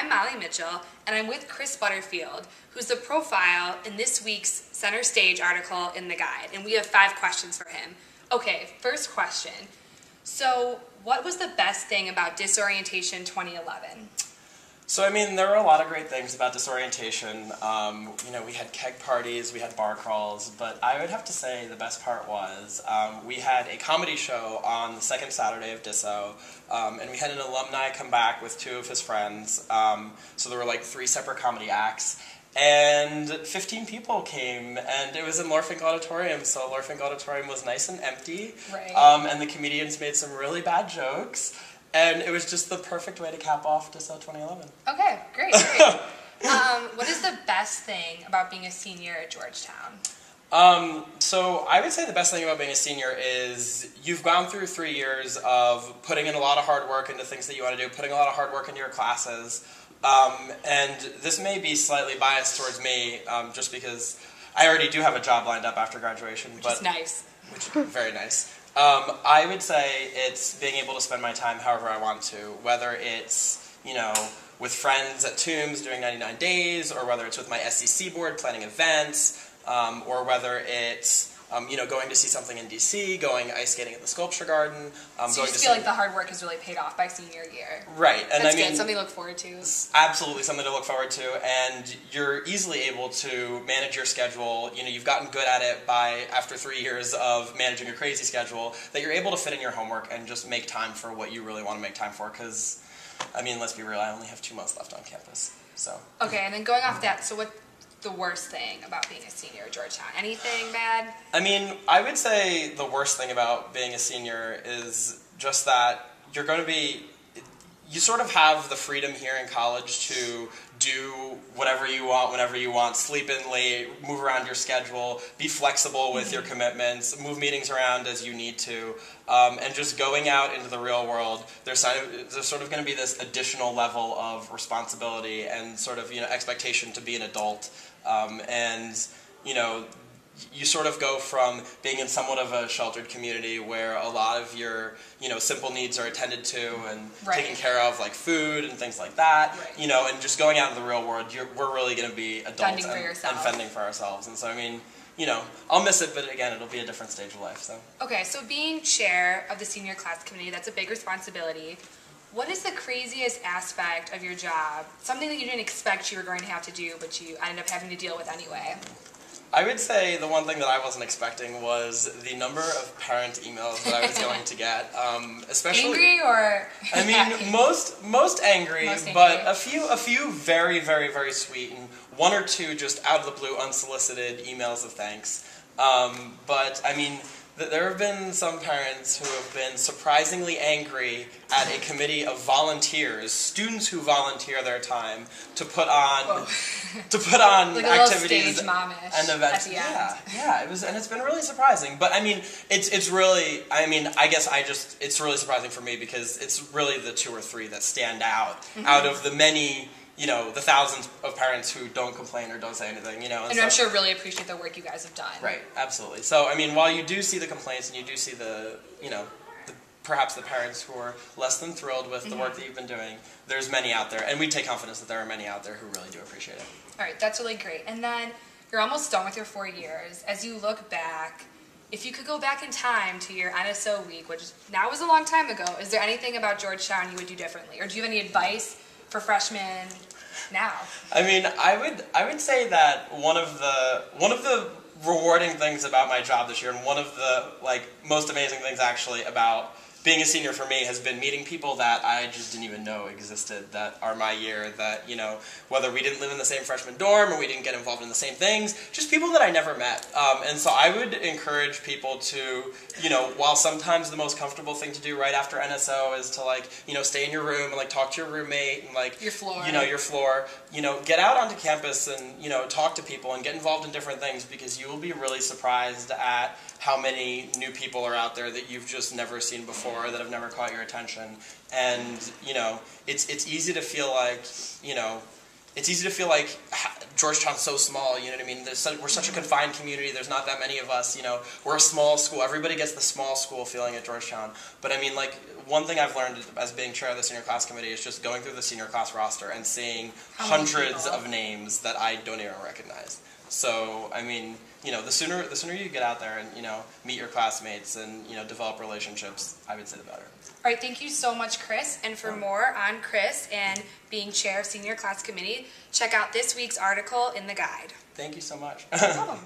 I'm Molly Mitchell, and I'm with Chris Butterfield, who's the profile in this week's Center Stage article in the guide, and we have 5 questions for him. Okay, first question. So, what was the best thing about Disorientation 2011? So, I mean, there were a lot of great things about Disorientation. We had keg parties, we had bar crawls, but I would have to say the best part was we had a comedy show on the second Saturday of Disso, and we had an alumni come back with 2 of his friends, so there were like 3 separate comedy acts, and 15 people came, and it was in Lorfink Auditorium, so Lorfink Auditorium was nice and empty, right. And the comedians made some really bad jokes. And it was just the perfect way to cap off Disso 2011. Okay, great. What is the best thing about being a senior at Georgetown? So I would say the best thing about being a senior is you've gone through 3 years of putting in a lot of hard work into things that you want to do, putting a lot of hard work into your classes. And this may be slightly biased towards me, just because I already do have a job lined up after graduation. Which is nice. Which is very nice. I would say it's being able to spend my time however I want to, whether it's, with friends at Tombs doing 99 days, or whether it's with my SEC board planning events, or whether it's, going to see something in DC, going ice skating at the Sculpture Garden. So you just feel like the hard work is really paid off by senior year. Right. And That's good, something to look forward to. Absolutely something to look forward to, and you're easily able to manage your schedule. You've gotten good at it after 3 years of managing a crazy schedule, that you're able to fit in your homework and just make time for what you really want to make time for, because, let's be real, I only have 2 months left on campus, so. Okay, and then going off that, so what the worst thing about being a senior at Georgetown? Anything bad? I would say the worst thing about being a senior is just that you sort of have the freedom here in college to do whatever you want, whenever you want, sleep in late, move around your schedule, be flexible with your commitments, move meetings around as you need to, and just going out into the real world, there's sort of going to be this additional level of responsibility and sort of, expectation to be an adult, you sort of go from being in somewhat of a sheltered community where a lot of your, simple needs are attended to and taken care of, like food and things like that, and just going out in the real world, we're really going to be adults and fending for ourselves. And so, I'll miss it, but again, it'll be a different stage of life. So. Okay, so being chair of the senior class committee, that's a big responsibility. What is the craziest aspect of your job? Something that you didn't expect you were going to have to do, but you ended up having to deal with anyway? I would say the one thing that I wasn't expecting was the number of parent emails that I was going to get, especially angry or most angry, but a few very, very, very sweet, and 1 or 2 just out of the blue unsolicited emails of thanks. But there have been some parents who have been surprisingly angry at a committee of volunteers, students who volunteer their time to put on like activities and events. At the end. Yeah, and it's been really surprising. But it's really, it's really surprising for me because it's really the 2 or 3 that stand out of the many. The thousands of parents who don't complain or don't say anything, And I'm sure really appreciate the work you guys have done. Right, absolutely. So, while you do see the complaints and you do see perhaps the parents who are less than thrilled with the work that you've been doing, there's many out there. And we take confidence that there are many out there who really do appreciate it. All right, that's really great. And then you're almost done with your 4 years. As you look back, if you could go back in time to your NSO week, which now was a long time ago, is there anything about Georgetown you would do differently? Or do you have any advice for freshmen now? I would say that one of the rewarding things about my job this year, and one of the most amazing things actually about being a senior for me has been meeting people that I just didn't even know existed, that are my year, that, whether we didn't live in the same freshman dorm or we didn't get involved in the same things, just people that I never met. And so I would encourage people to, while sometimes the most comfortable thing to do right after NSO is to stay in your room and talk to your roommate and your floor. Your floor, get out onto campus and, talk to people and get involved in different things, because you will be really surprised at how many new people are out there that you've just never seen before, that have never caught your attention. And, it's easy to feel like, it's easy to feel like Georgetown's so small, you know what I mean? We're such a confined community, there's not that many of us, you know, we're a small school, everybody gets the small school feeling at Georgetown, but I mean, like, one thing I've learned as being chair of the senior class committee is just going through the senior class roster and seeing hundreds of names that I don't even recognize. So, I mean, you know, the sooner you get out there and, you know, meet your classmates and, you know, develop relationships, I would say the better. All right, thank you so much, Chris. And for more on Chris and being chair of senior class committee, check out this week's article in the guide. Thank you so much. No problem.